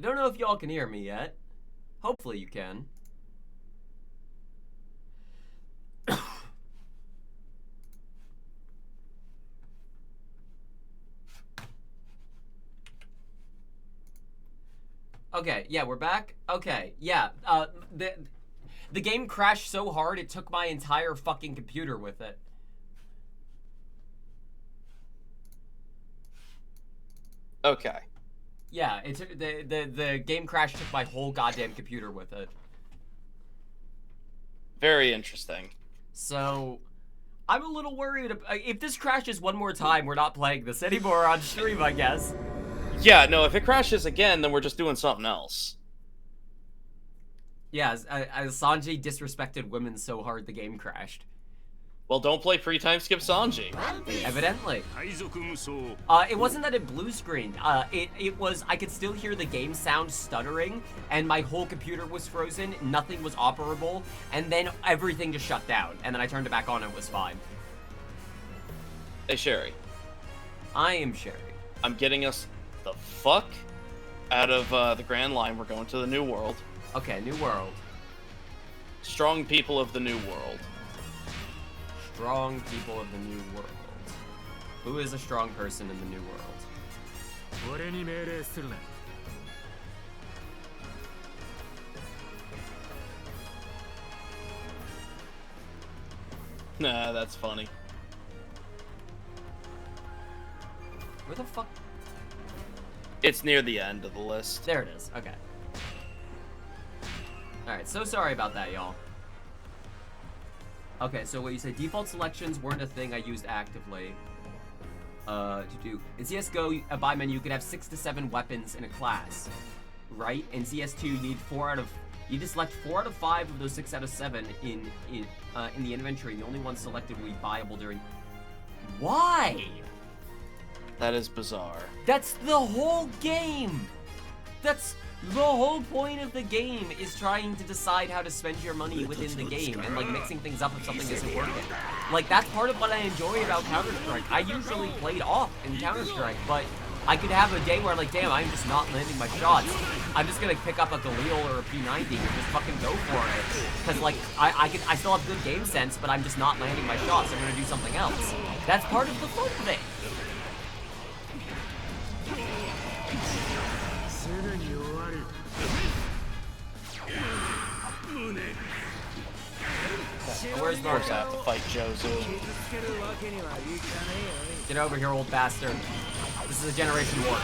don't know if y'all can hear me yet. Hopefully you can. Okay, yeah, we're back. Okay, yeah, the game crashed so hard it took my entire fucking computer with it. Okay. Yeah, it took, the game crash took my whole goddamn computer with it. Very interesting. So, I'm a little worried. If this crashes one more time, we're not playing this anymore on stream, I guess. Yeah, no, if it crashes again, then we're just doing something else. Yeah, as Sanji disrespected women so hard the game crashed. Well, don't play pre-time skip Sanji. Evidently. It wasn't that it blue screened. It was, I could still hear the game sound stuttering, and my whole computer was frozen, nothing was operable, and then everything just shut down, and then I turned it back on and it was fine. Hey, Sheri. I am Sheri. I'm getting us the fuck out of the Grand Line. We're going to the New World. Okay, New World. Strong people of the New World. Strong people of the New World. Who is a strong person in the New World? Nah, that's funny. Where the fuck? It's near the end of the list. There it is. Okay. Alright, so sorry about that, y'all. Okay, so what you said, default selections weren't a thing I used actively. To do. In CSGO, a buy menu, you could have 6 to 7 weapons in a class, right? In CS2, you need you just select 4 out of 5 of those 6 out of 7 in the inventory, and the only one selected will be buyable during... Why? That is bizarre. That's the whole game! That's... The whole point of the game is trying to decide how to spend your money within the game and, like, mixing things up if something isn't working. Like, that's part of what I enjoy about Counter-Strike. I usually played off in Counter-Strike, but I could have a day where, like, damn, I'm just not landing my shots. I'm just gonna pick up a Galil or a P90 and just fucking go for it. Because, like, I still have good game sense, but I'm just not landing my shots. I'm gonna do something else. That's part of the fun of it. Where's Of course I have to fight Jozu. Get over here, old bastard. This is a generation war.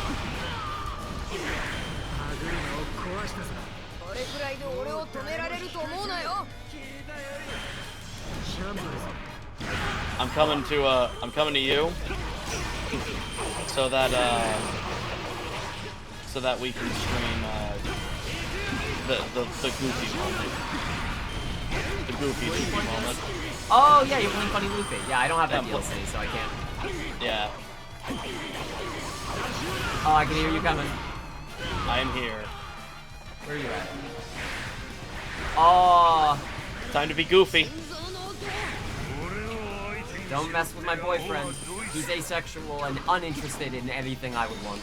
I'm coming to you. So that we can stream the goofy moment. The goofy moment. Oh yeah, you're playing Funny Luffy. Yeah, I don't have that DLC, so I can't. Yeah. Oh, I can hear you coming. I am here. Where are you at? Oh. Time to be goofy. Don't mess with my boyfriend. He's asexual and uninterested in anything I would want.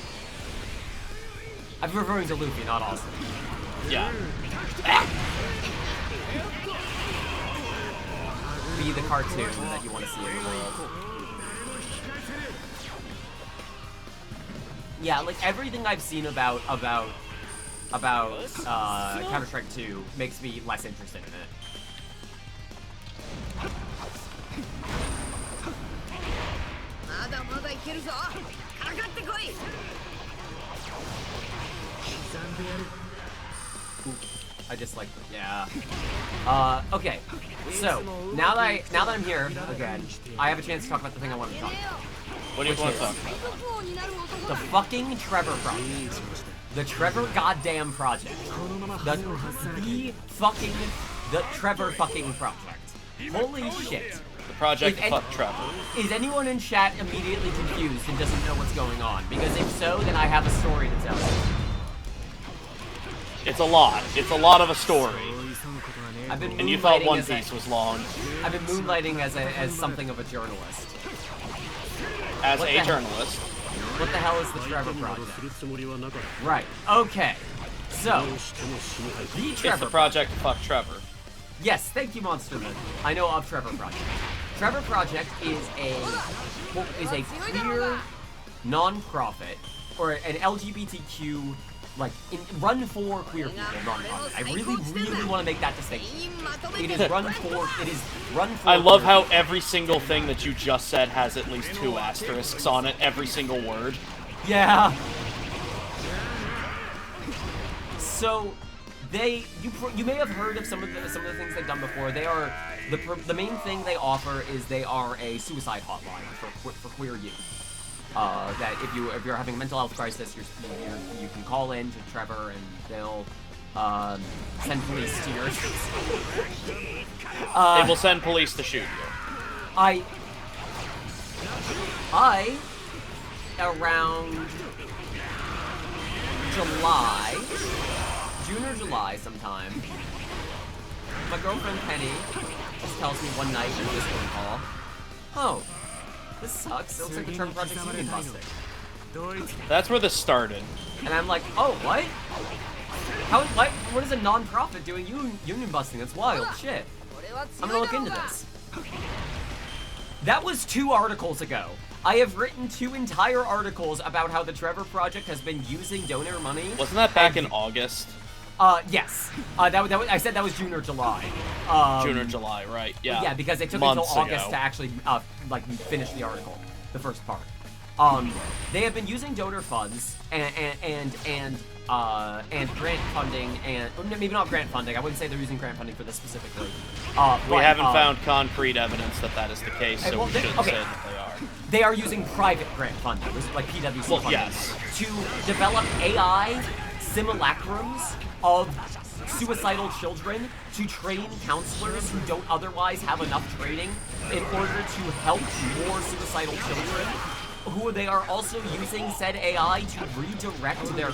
I'm referring to Luffy, not Austin. Yeah. Be the cartoon that you want to see in the world. Yeah, like everything I've seen about Counter-Strike 2 makes me less interested in it. I just like, yeah. Okay. So now that I'm here again, I have a chance to talk about the thing I want to talk about. What do you want to talk about? The fucking Trevor project. The Trevor goddamn project. The Trevor fucking project. Holy shit. The project fuck Trevor. Is anyone in chat immediately confused and doesn't know what's going on? Because if so, then I have a story to tell you. It's a lot. It's a lot of a story. And you thought One Piece was long. I've been moonlighting as something of a journalist. As a journalist. What the hell is the Trevor Project? Right. Okay. So, the It's Trevor the project Fuck Trevor. Yes, thank you, Monsterman. I know of Trevor Project. Trevor Project is a queer non-profit or an LGBTQ run for queer people non-profit. I really want to make that distinction. It is run for. I love how every single thing that you just said has at least 2 asterisks on it. Every single word. Yeah. So. You may have heard of some of the things they've done before. They are the main thing they offer is they are a suicide hotline for queer youth. That if you're having a mental health crisis, you can call in to Trevor and they'll send police to your. They will send police to shoot you. Around July. June or July sometime, my girlfriend Penny just tells me one night in a Discord call, "Oh, this sucks. It looks like the Trevor Project's union busting." That's where this started. And I'm like, "Oh, what? What is a non-profit doing union busting? That's wild shit. I'm gonna look into this." That was 2 articles ago. I have written 2 entire articles about how the Trevor Project has been using donor money. Wasn't that back in August? Yes. I said that was June or July. June or July, right? Yeah. Yeah, because it took Months until August ago. to actually finish the article, the first part. They have been using donor funds and grant funding maybe not grant funding. I wouldn't say they're using grant funding for this specifically. We haven't found concrete evidence that is the case, so we shouldn't say that they are. They are using private grant funding, like PWC funding, yes, to develop AI simulacrums of suicidal children to train counselors who don't otherwise have enough training in order to help more suicidal children, who they are also using said AI to redirect their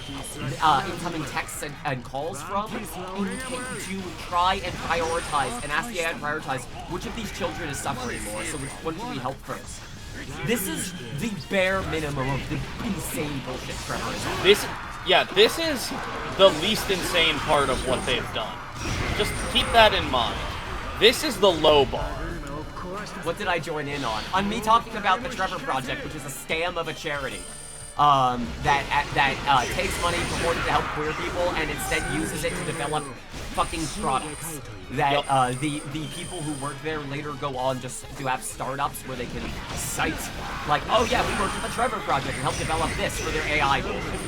incoming texts and calls from to try and prioritize and ask the AI to prioritize which of these children is suffering more, so which one should we help first. This is the bare minimum of the insane bullshit Trevor is on. This is the least insane part of what they've done. Just keep that in mind. This is the low bar. What did I join in on? On me talking about the Trevor Project, which is a scam of a charity that takes money purported to help queer people and instead uses it to develop fucking products. That the people who work there later go on just to have startups where they can cite, like, oh yeah, we worked with the Trevor Project and helped develop this for their AI building.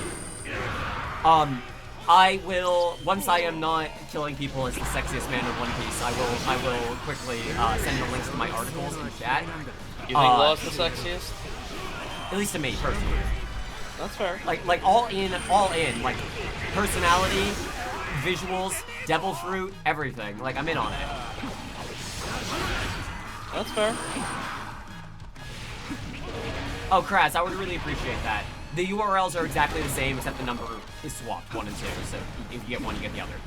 I will, once I am not killing people as the sexiest man in One Piece, I will quickly send the links to my articles in chat. You think Law's the sexiest? At least to me, personally. That's fair. Like all in, like personality, visuals, devil fruit, everything. Like, I'm in on it. That's fair. Oh, Kraz, I would really appreciate that. The URLs are exactly the same, except the number is swapped, 1 and 2, so if you get one, you get the other.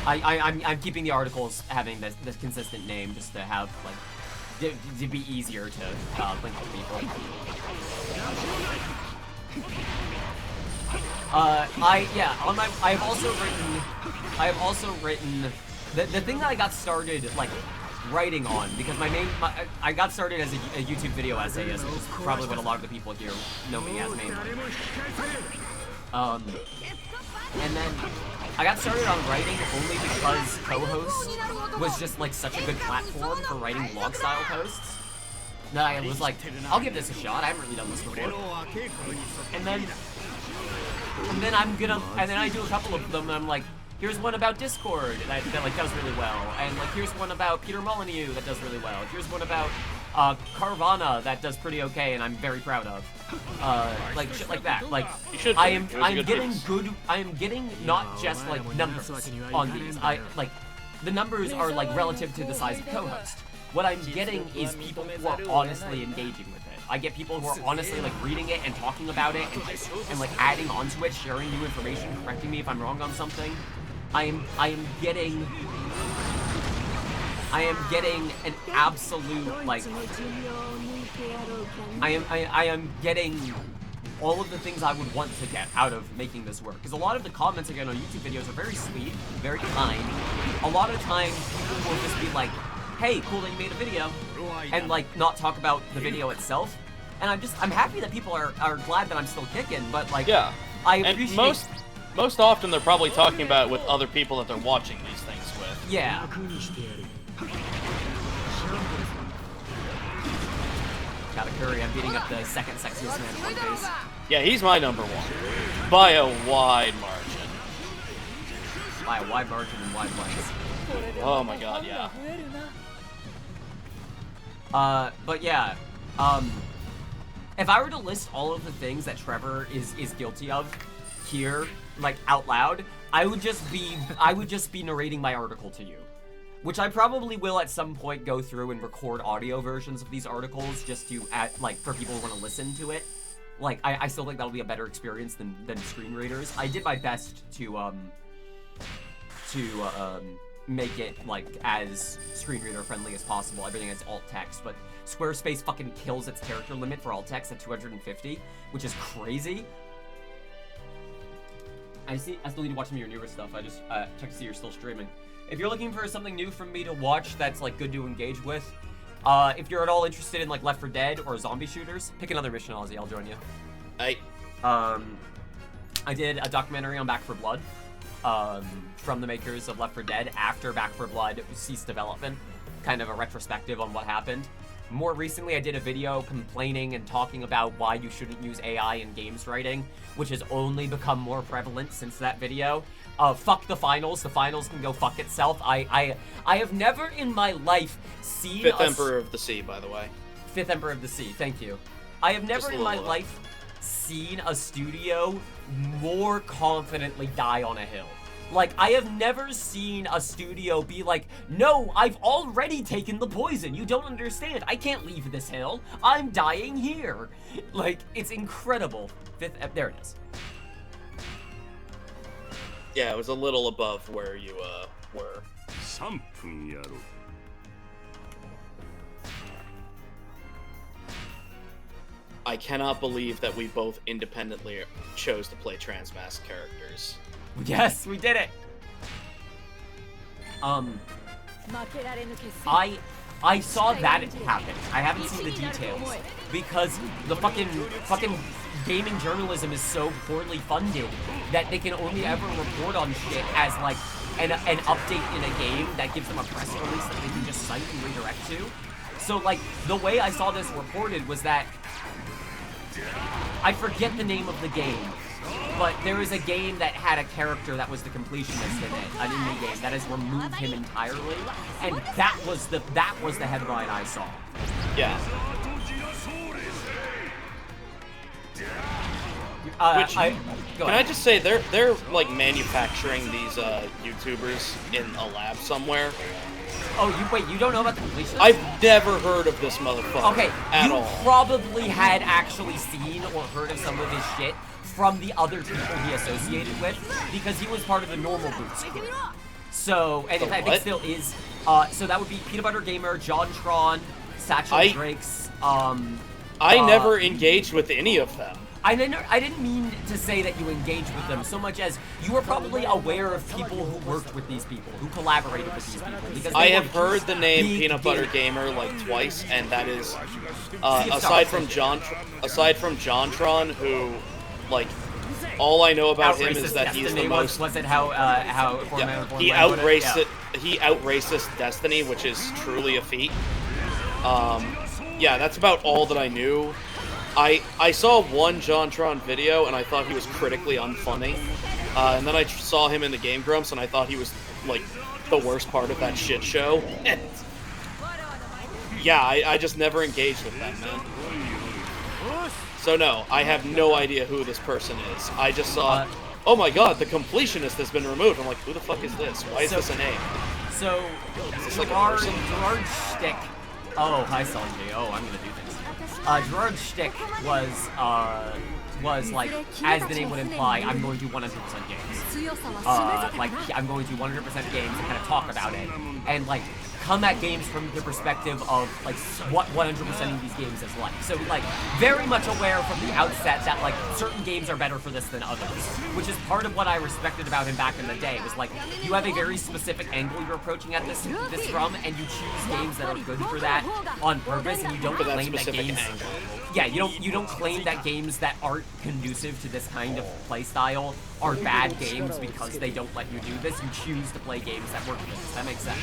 I'm keeping the articles having this consistent name, just to have, like, to be easier to link to people. I have also written the thing that I got started, like, writing on, because I got started as a YouTube video essayist, which is probably what a lot of the people here know me as mainly. And then I got started on writing only because co-host was just like such a good platform for writing vlog style posts that I was like, I'll give this a shot. I haven't really done this before. And then I do a couple of them and I'm like, here's one about Discord that like does really well, and like here's one about Peter Molyneux that does really well. Here's one about Carvana that does pretty okay, and I'm very proud of. Like shit like that. Like I am getting not just like numbers on these. The numbers are like relative to the size of co-host. What I'm getting is people who are honestly engaging with it. I get people who are honestly like reading it and talking about it and like adding onto it, sharing new information, correcting me if I'm wrong on something. I am getting an absolute like I am getting all of the things I would want to get out of making this work. Because a lot of the comments again on YouTube videos are very sweet, very kind. A lot of times people will just be like, hey, cool that you made a video, and like not talk about the video itself. And I'm happy that people are glad that I'm still kicking, but like, yeah. I appreciate... And most often they're probably talking about it with other people that they're watching these things with. Yeah. Katakuri, I'm beating up the second sexiest man in One Piece. Yeah, he's my number one. By a wide margin. By a wide margin and wide lengths. Oh my god, yeah. But yeah, if I were to list all of the things that Trevor is guilty of here, like out loud, I would just be narrating my article to you. Which I probably will at some point go through and record audio versions of these articles just to for people who want to listen to it. Like, I still think that'll be a better experience than screen readers. I did my best to make it like as screen reader friendly as possible. Everything is alt text, but Squarespace fucking kills its character limit for alt text at 250, which is crazy. I still need to watch some of your newer stuff. I just check to see you're still streaming. If you're looking for something new from me to watch that's like good to engage with, if you're at all interested in like Left 4 Dead or zombie shooters, pick another mission, Ozzy. I'll join you. I did a documentary on Back 4 Blood, from the makers of Left 4 Dead after Back 4 Blood ceased development, kind of a retrospective on what happened. More recently, I did a video complaining and talking about why you shouldn't use AI in games writing, which has only become more prevalent since that video. Fuck the finals. The finals can go fuck itself. I have never in my life seen Fifth Emperor of the Sea, by the way. Fifth Emperor of the Sea, thank you. I have never in my life seen a studio more confidently die on a hill. Like, I have never seen a studio be like, no, I've already taken the poison. You don't understand. I can't leave this hill. I'm dying here. Like, it's incredible. There it is. Yeah, it was a little above where you, were. I cannot believe that we both independently chose to play transmask characters. Yes, we did it! I saw that happen. I haven't seen the details. Because the fucking gaming journalism is so poorly funded that they can only ever report on shit as like an update in a game that gives them a press release that they can just cite and redirect to. So like, the way I saw this reported was that I forget the name of the game, but there is a game that had a character that was the completionist in it, an indie game that has removed him entirely, and that was the headline I saw. Yeah. Can I just say they're like manufacturing these YouTubers in a lab somewhere. Oh, you don't know about the completionist? I've never heard of this motherfucker. Okay, at all. You probably had actually seen or heard of some of his shit from the other people he associated with, because he was part of the Normal Boots crew. So, and I think still is. So that would be Peanut Butter Gamer, JonTron, Satchel Drakes. I never engaged with any of them. I didn't mean to say that you engaged with them so much as you were probably aware of people who worked with these people, who collaborated with these people. Because I have heard the name Peanut Butter Gamer like twice, and that is aside from JonTron, who like all I know about him is that he's the most. Was it how he out-racist Destiny, which is truly a feat. Yeah, that's about all that I knew. I saw one JonTron video and I thought he was critically unfunny, and then I saw him in the Game Grumps and I thought he was like the worst part of that shit show. Yeah, I just never engaged with them, man. So no, I have no idea who this person is. I just saw, oh my god, the completionist has been removed. I'm like, who the fuck is this? Why is this a name? So, is this like a person? Gerard Stick. Oh, hi Sanji. Oh, I'm gonna do this. Gerard Stick was like, as the name would imply, I'm going to 100% games. Like, I'm going to 100% games and kind of talk about it. And like, come at games from the perspective of, like, what 100% of these games is like. So, like, very much aware from the outset that, like, certain games are better for this than others, which is part of what I respected about him back in the day, was, like, you have a very specific angle you're approaching at this from, and you choose games that are good for that on purpose, and you don't claim that games... Yeah, you don't claim that games that aren't conducive to this kind of play style are bad games because they don't let you do this. You choose to play games that work for this. That makes sense.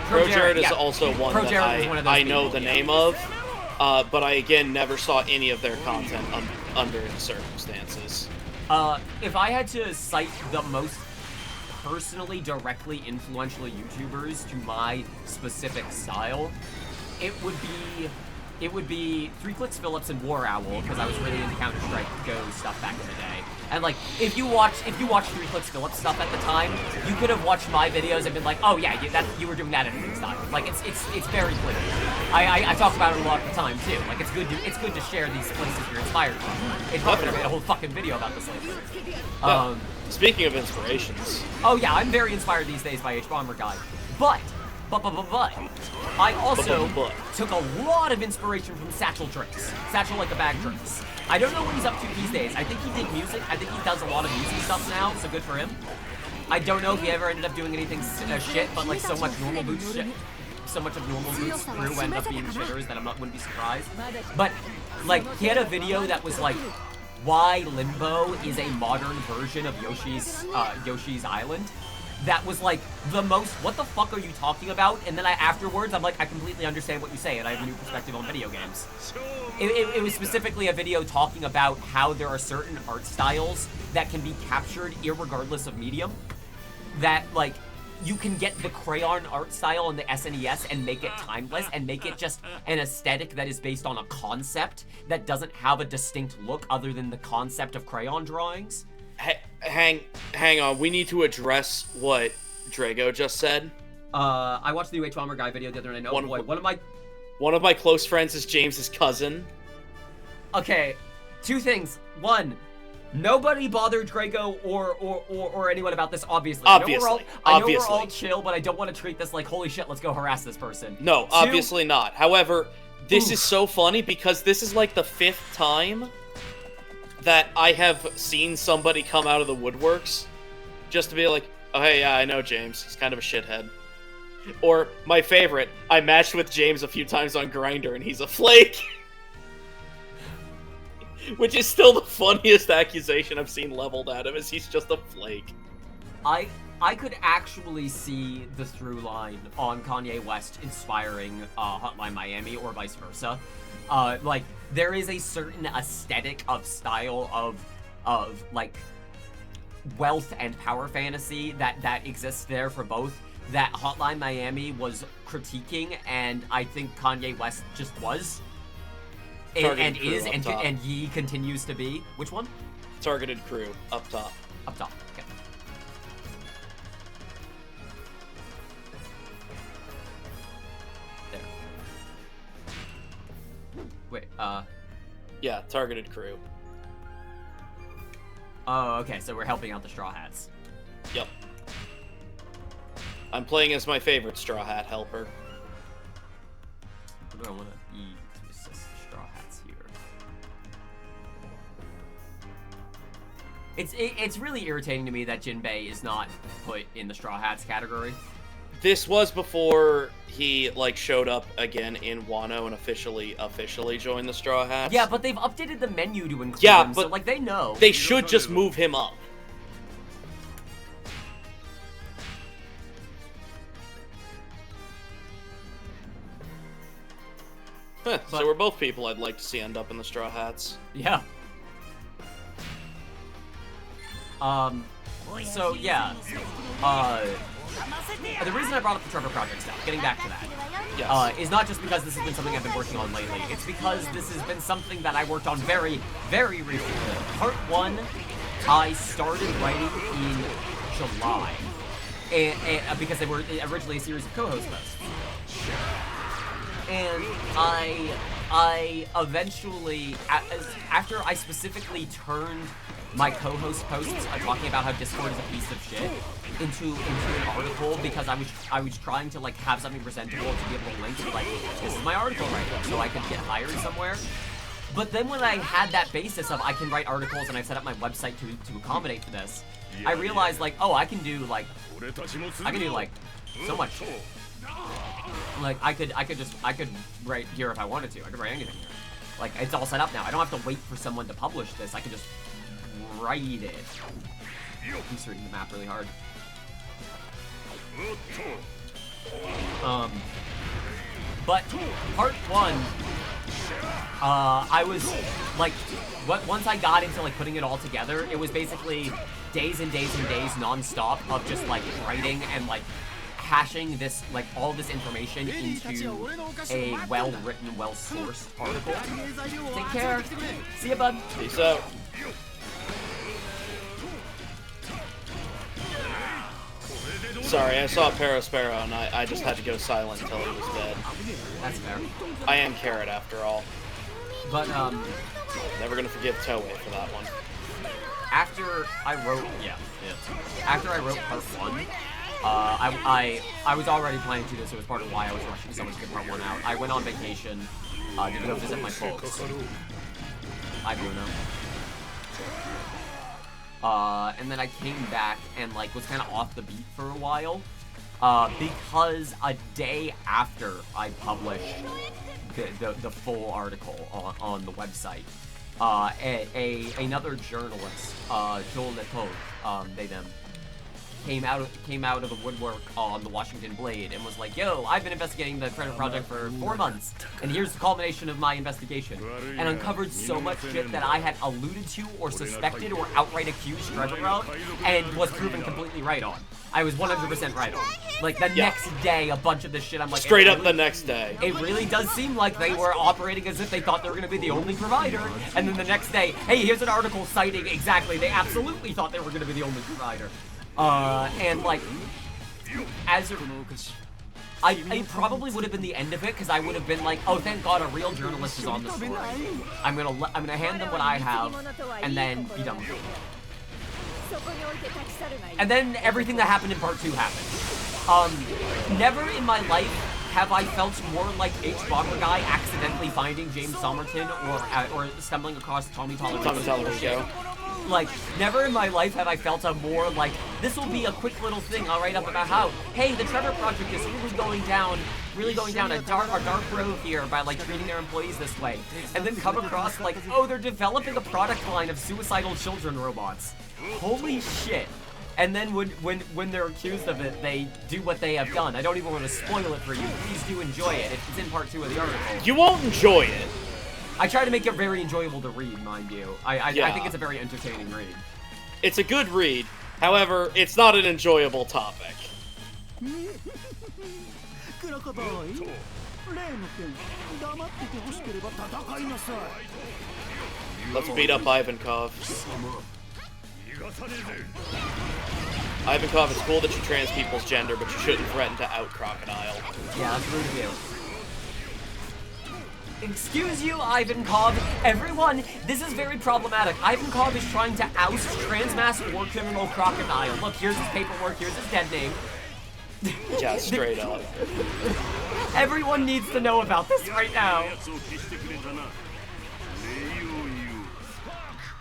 Pro Jared is also one that I know the name of, but I again never saw any of their content under any circumstances. If I had to cite the most personally directly influential YouTubers to my specific style, it would be 3 Clicks Phillips and War Owl, because I was really into Counter-Strike Go stuff back in the day. And like, if you watch 3 Clicks Phillips stuff at the time, you could have watched my videos and been like, oh yeah, you were doing that in freestyle. Like, it's very clear. I talk about it a lot at the time too. Like, it's good to share these places you're inspired from. It's probably gonna make a whole fucking video about this later. Speaking of inspirations. Oh yeah, I'm very inspired these days by H-Bomber Guy. But I also took a lot of inspiration from Satchel Drakes. Satchel Like a Bag Drakes. I don't know what he's up to these days. I think he did music. I think he does a lot of music stuff now, so good for him. I don't know if he ever ended up doing anything shit, but like so much normal boots shit. So much of normal boots through ended up being shitters that wouldn't be surprised. But like, he had a video that was like, why Limbo is a modern version of Yoshi's Island. That was like the most, what the fuck are you talking about? And then afterwards, I'm like, I completely understand what you say, and I have a new perspective on video games. It was specifically a video talking about how there are certain art styles that can be captured irregardless of medium. That, like, you can get the crayon art style on the SNES and make it timeless and make it just an aesthetic that is based on a concept that doesn't have a distinct look other than the concept of crayon drawings. Hang on, we need to address what Drago just said. I watched the new H-Bomber Guy video the other night. One of my close friends is James's cousin. Okay, 2 things. 1, nobody bothered Drago or anyone about this, obviously. I know we're all chill, but I don't want to treat this like, holy shit, let's go harass this person. No, 2, obviously not. However, this is so funny because this is like the 5th time that I have seen somebody come out of the woodworks just to be like, oh hey, yeah, I know James. He's kind of a shithead. Or, my favorite, I matched with James a few times on Grindr and he's a flake. Which is still the funniest accusation I've seen leveled at him, is he's just a flake. I could actually see the through line on Kanye West inspiring Hotline Miami or vice versa. Like, there is a certain aesthetic of style of like wealth and power fantasy that exists there for both, that Hotline Miami was critiquing, and I think Kanye West just was and he continues to be. Which one? Targeted Crew up top. Up top. Okay. Wait, yeah, Targeted Crew. Oh, okay, so we're helping out the Straw Hats. Yep. I'm playing as my favorite Straw Hat helper. What do I want to be to assist the Straw Hats here? It's really irritating to me that Jinbei is not put in the Straw Hats category. This was before he, like, showed up again in Wano and officially joined the Straw Hats. Yeah, but they've updated the menu to include him, but so, like, they know. They should just move him up. So we're both people I'd like to see end up in the Straw Hats. Yeah. So, yeah. The reason I brought up the Trevor Project stuff, getting back to that, yes. Is not just because this has been something I've been working on lately. It's because this has been something that I worked on very, very recently. Part 1, I started writing in July, because they were originally a series of co-host posts. And I eventually, after I specifically turned my co-host posts talking about how Discord is a piece of shit into an article, because I was trying to like have something presentable to be able to link to, like, this is my article right now, so I could get hired somewhere. But then when I had that basis of I can write articles and I've set up my website to accommodate for this, I realized, like, oh, I can do like so much shit. Like I could write here if I wanted to. I could write anything here. Like, it's all set up now. I don't have to wait for someone to publish this. I can just write it. I'm just reading the map really hard. But part 1, I was like, once I got into like putting it all together, it was basically days and days and days non-stop of just like writing and like hashing this, like, all this information into a well-written, well-sourced article. Take care. See ya, bud. Peace out. Sorry, I saw Parasparrow and I just had to go silent until he was dead. That's fair. I am Carrot after all. But, never gonna forgive Toei for that one. After I wrote part 1, I was already planning to do this. It was part of why I was rushing so much to get part 1 out. I went on vacation to go visit my folks. I do know. And then I came back and like was kind of off the beat for a while, because a day after I published the full article on the website, another journalist, Joel Leto, they them. Came out of the woodwork on the Washington Blade and was like, yo, I've been investigating the Treasure Project for 4 months, and here's the culmination of my investigation, and uncovered so much shit that I had alluded to or suspected or outright accused Treasure of, and was proven completely right on. I was 100% right on. Like, the next day, a bunch of this shit, I'm like... Straight up the next day. It really does seem like they were operating as if they thought they were going to be the only provider, and then the next day, hey, here's an article citing exactly, they absolutely thought they were going to be the only provider. And like, as a, I probably would have been the end of it, because I would have been like, oh, thank God a real journalist is on the story. I'm gonna hand them what I have, and then be done with it. And then everything that happened in part 2 happened. Never in my life have I felt more like H. Bogger Guy accidentally finding James Somerton or stumbling across Tommy Talarico. Like, never in my life have I felt a more, like, this will be a quick little thing I'll write up about how, hey, the Trevor Project is really going down a dark road here by, like, treating their employees this way. And then come across, like, oh, they're developing a product line of suicidal children robots. Holy shit. And then when they're accused of it, they do what they have done. I don't even want to spoil it for you. Please do enjoy it. It's in part 2 of the article. You won't enjoy it. I try to make it very enjoyable to read, mind you. I think it's a very entertaining read. It's a good read. However, it's not an enjoyable topic. Let's beat up Ivankov. Ivankov, it's cool that you trans people's gender, but you shouldn't threaten to out Crocodile. Yeah, that's rude of you. Excuse you, Ivankov. Everyone, this is very problematic. Ivankov is trying to oust trans-mass war criminal Crocodile. Look, here's his paperwork, here's his dead name. Yeah, straight up. Everyone needs to know about this right now.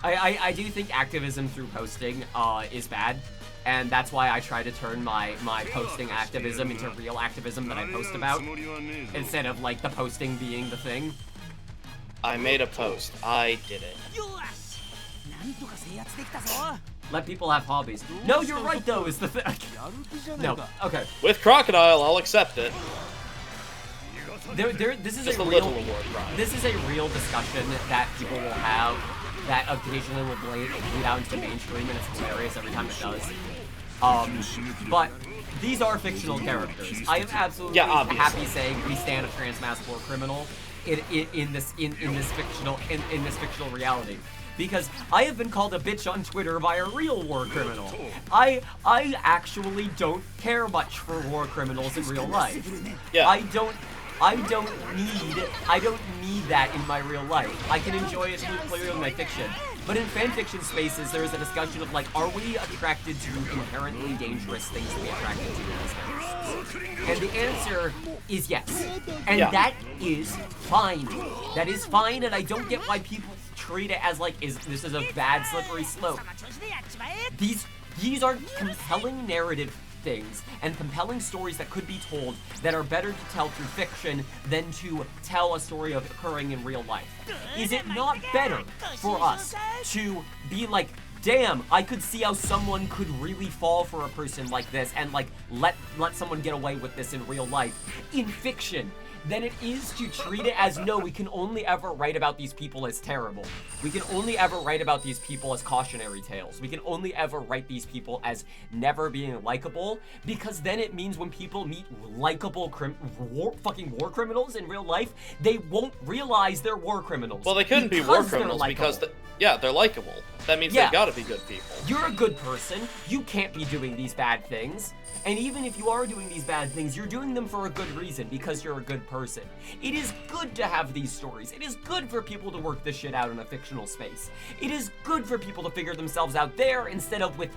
I do think activism through posting is bad, and that's why I try to turn my posting activism into real activism that I post about, instead of, like, the posting being the thing. I made a post. I did it. Let people have hobbies. No, you're right, though, is the thing. No, okay. With Crocodile, I'll accept it. This is just a little reward, Brian. This is a real discussion that people will have that occasionally will bleed out into the mainstream, and it's hilarious every time it does. But these are fictional characters. I am absolutely happy saying we stand a trans-mass war criminal in this fictional reality, because I have been called a bitch on Twitter by a real war criminal. I actually don't care much for war criminals in real life. Yeah. I don't I don't need that in my real life. I can enjoy it clearly in my fiction. But in fanfiction spaces, there is a discussion of like, are we attracted to inherently dangerous things to be attracted to in these characters? And the answer is yes. And that is fine. That is fine, and I don't get why people treat it as like, this is a bad slippery slope. These are compelling narrative things and compelling stories that could be told that are better to tell through fiction than to tell a story of occurring in real life. Is it not better for us to be like, damn, I could see how someone could really fall for a person like this and like let someone get away with this in real life in fiction, than it is to treat it as, no, we can only ever write about these people as terrible. We can only ever write about these people as cautionary tales. We can only ever write these people as never being likable, because then it means when people meet likable fucking war criminals in real life, they won't realize they're war criminals. Well, they couldn't be war criminals because, they're likable. That means they've got to be good people. You're a good person. You can't be doing these bad things. And even if you are doing these bad things, you're doing them for a good reason, because you're a good person. It is good to have these stories. It is good for people to work this shit out in a fictional space. It is good for people to figure themselves out there instead of with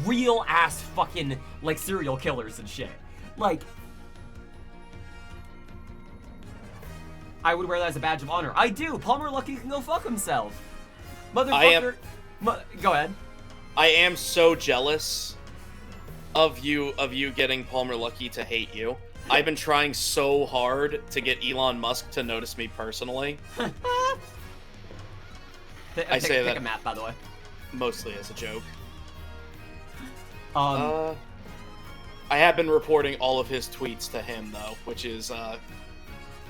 real ass fucking like serial killers and shit. Like, I would wear that as a badge of honor. I do. Palmer Luckey can go fuck himself. Motherfucker. Go ahead. I am so jealous of you getting Palmer Luckey to hate you. I've been trying so hard to get Elon Musk to notice me personally. I say that a map, by the way. Mostly as a joke. I have been reporting all of his tweets to him though, which is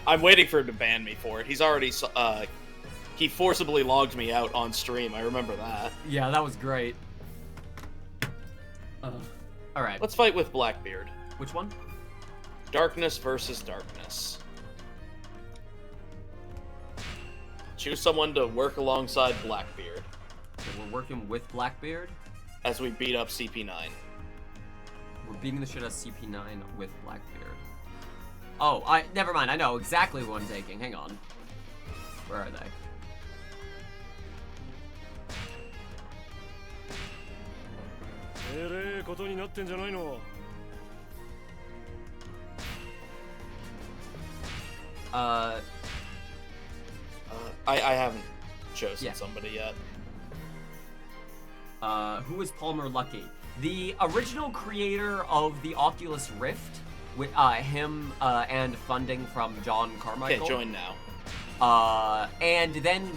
I'm waiting for him to ban me for it. He's already he forcibly logged me out on stream. I remember that. Yeah, that was great. All right. Let's fight with Blackbeard. Which one? Darkness versus darkness. Choose someone to work alongside Blackbeard. So we're working with Blackbeard? As we beat up CP9. We're beating the shit out of CP9 with Blackbeard. Oh, never mind. I know exactly who I'm taking. Hang on. Where are they? I haven't chosen somebody yet. Who is Palmer Luckey? The original creator of the Oculus Rift, with him and funding from John Carmichael. Okay, join now. And then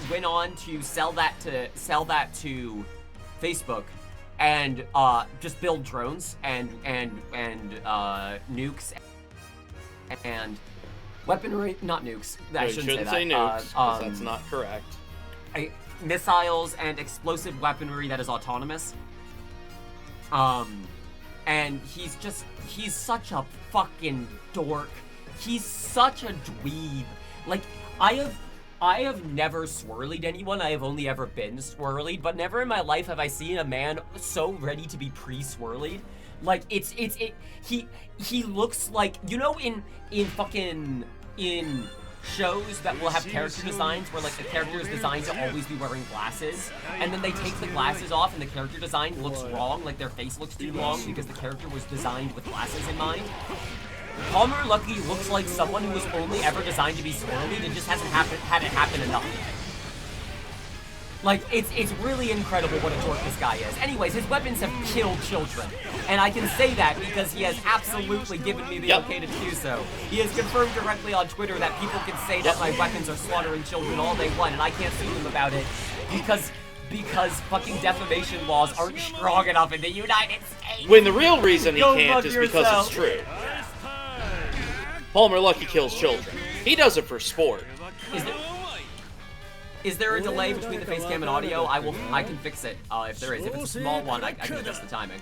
went on to sell that to Facebook, and just build drones and nukes and weaponry. Not nukes. I shouldn't say nukes, 'cause that's not correct. Missiles and explosive weaponry that is autonomous. And he's such a fucking dork. He's such a dweeb. Like, I have never swirlied anyone. I have only ever been swirlied, but never in my life have I seen a man so ready to be pre-swirlied. Like, he looks like, you know, in shows that will have character designs where like the character is designed to always be wearing glasses, and then they take the glasses off and the character design looks wrong, like their face looks too long because the character was designed with glasses in mind. Palmer Luckey looks like someone who was only ever designed to be swirly and just hasn't had it happen enough. Like, it's really incredible what a dork this guy is. Anyways, his weapons have killed children. And I can say that because he has absolutely given me the okay to do so. He has confirmed directly on Twitter that people can say that my weapons are slaughtering children all they want, and I can't sue them about it because fucking defamation laws aren't strong enough in the United States. When the real reason he can't is because it's true. Palmer Luckey kills children. He does it for sport. Is there a delay between the face cam and audio? I can fix it if there is. If it's a small one, I can adjust the timing.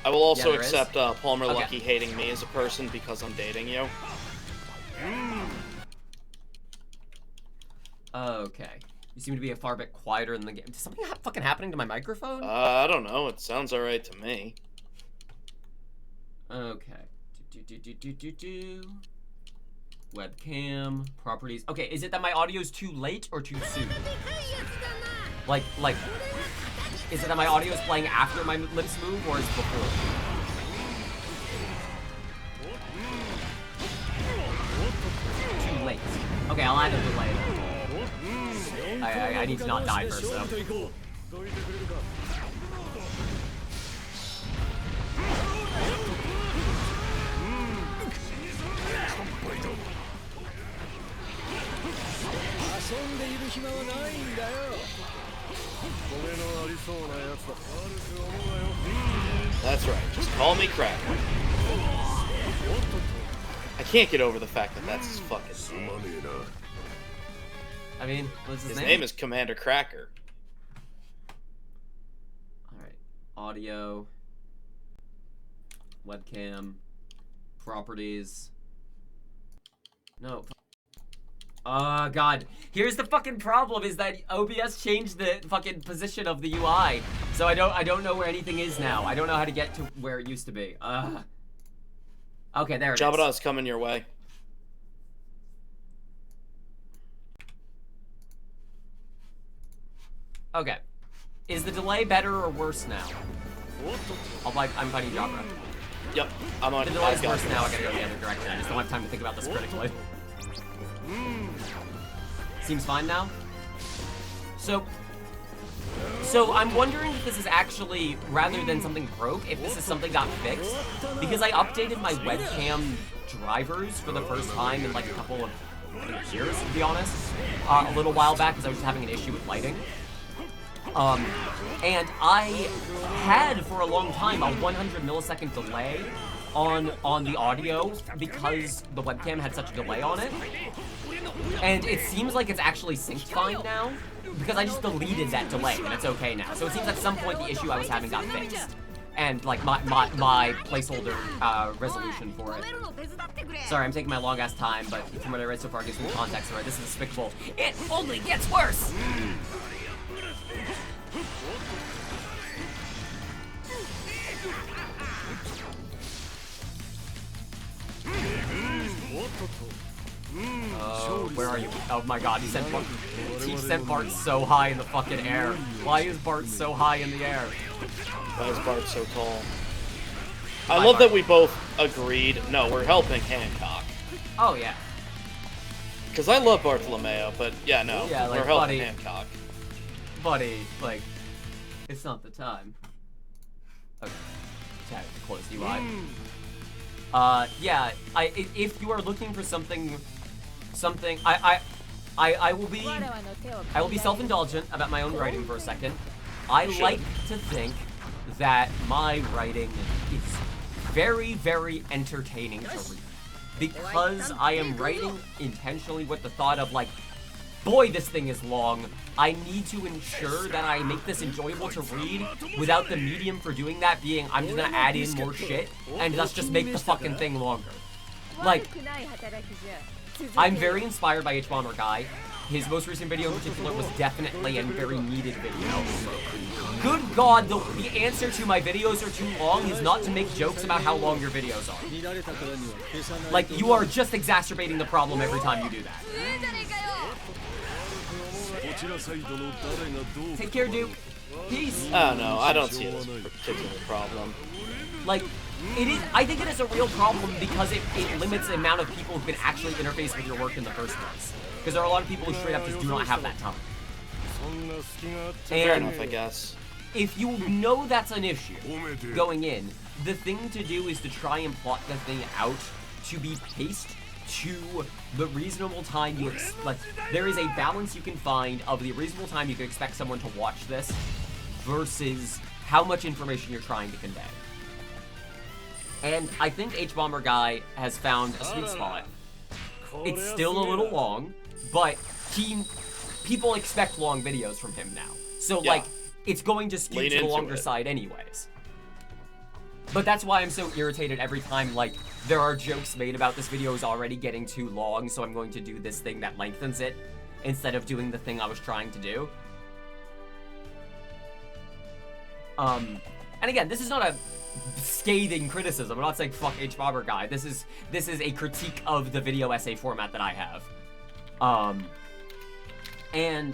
I will also accept Palmer Luckey hating me as a person because I'm dating you. Okay. You seem to be a far bit quieter in the game. Is something fucking happening to my microphone? I don't know. It sounds alright to me. Okay. Webcam, properties. Okay, is it that my audio's too late or too soon? Like, is it that my audio's playing after my lips move or is it before? Too late. Okay, I'll add a delay. I need to not die first, though. That's right. Just call me Cracker. I can't get over the fact that that's his fucking name. I mean, what's his name? His name is Commander Cracker. Alright. Audio. Webcam. Properties. No. God. Here's the fucking problem is that OBS changed the fucking position of the UI. So I don't know where anything is now. I don't know how to get to where it used to be. Okay, there it is. Jabada's coming your way. Okay. Is the delay better or worse now? I'm fighting Jabra. Yep, I'm on. The delay's worse now. I gotta go the other direction. I just don't have time to think about this critically. Seems fine now. So I'm wondering if this is actually, rather than something broke, if this is something got fixed. Because I updated my webcam drivers for the first time in like a couple of years, to be honest. A little while back because I was just having an issue with lighting. And I had for a long time a 100 millisecond delay on the audio because the webcam had such a delay on it. And it seems like it's actually synced fine now because I just deleted that delay and it's okay now. So it seems at some point the issue I was having got fixed. And like my placeholder resolution for it. Sorry, I'm taking my long ass time, but from what I read so far, it gives me context. Right, this is despicable. It only gets worse. Oh, where are you? Oh my god, he sent Bart so high in the fucking air. Why is Bart so high in the air? Why is Bart so tall? I love that we both agreed. No, we're helping Hancock. Oh, yeah. Because I love Bartolomeo, but yeah, no. Yeah, like, we're helping buddy, Hancock. Buddy, like, it's not the time. Okay. Chat, close UI. Yeah, if you are looking for something, I will be self-indulgent about my own writing for a second. I like to think that my writing is very, very entertaining to read. Because I am writing intentionally with the thought of like, boy, this thing is long. I need to ensure that I make this enjoyable to read without the medium for doing that being I'm just gonna add in more shit and thus just make the fucking thing longer. Like, I'm very inspired by H-Bomber Guy. His most recent video in particular was definitely a very needed video. Good God, the answer to my videos are too long is not to make jokes about how long your videos are. Like, you are just exacerbating the problem every time you do that. Take care, Duke. Peace. Oh no, I don't see this particular problem. Like, it is. I think it is a real problem because it limits the amount of people who can actually interface with your work in the first place. Because there are a lot of people who straight up just do not have that time. Fair enough, I guess. If you know that's an issue going in, the thing to do is to try and plot the thing out to be paced to the reasonable time you expect. There is a balance you can find of the reasonable time you can expect someone to watch this versus how much information you're trying to convey. And I think H-Bomber Guy has found a sweet spot. It's still a little long, but people expect long videos from him now. So like, it's going to skew to the longer side anyways. But that's why I'm so irritated every time, like, there are jokes made about this video is already getting too long, so I'm going to do this thing that lengthens it. instead of doing the thing I was trying to do. And again, this is not a scathing criticism. I'm not saying fuck H. Bobber guy. This is a critique of the video essay format that I have. And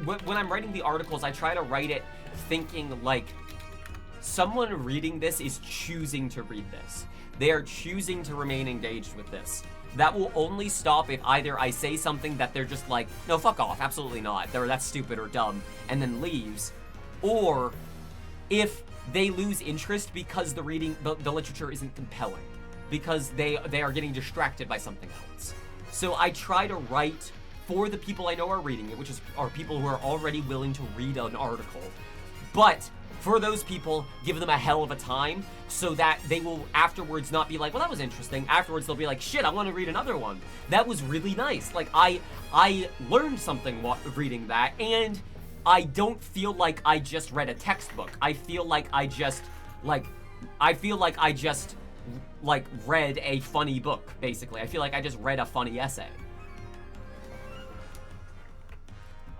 when I'm writing the articles, I try to write it thinking like someone reading this is choosing to read this. They are choosing to remain engaged with this. That will only stop if either I say something that they're just like, no, fuck off, absolutely not, or that's stupid or dumb, and then leaves, or if they lose interest because the literature isn't compelling, because they are getting distracted by something else. So I try to write for the people I know are reading it, which are people who are already willing to read an article, but for those people, give them a hell of a time so that they will afterwards not be like, well, that was interesting. Afterwards, they'll be like, shit, I want to read another one. That was really nice. Like, I learned something reading that, and I don't feel like I just read a textbook. I feel like I just read a funny book, basically. I feel like I just read a funny essay.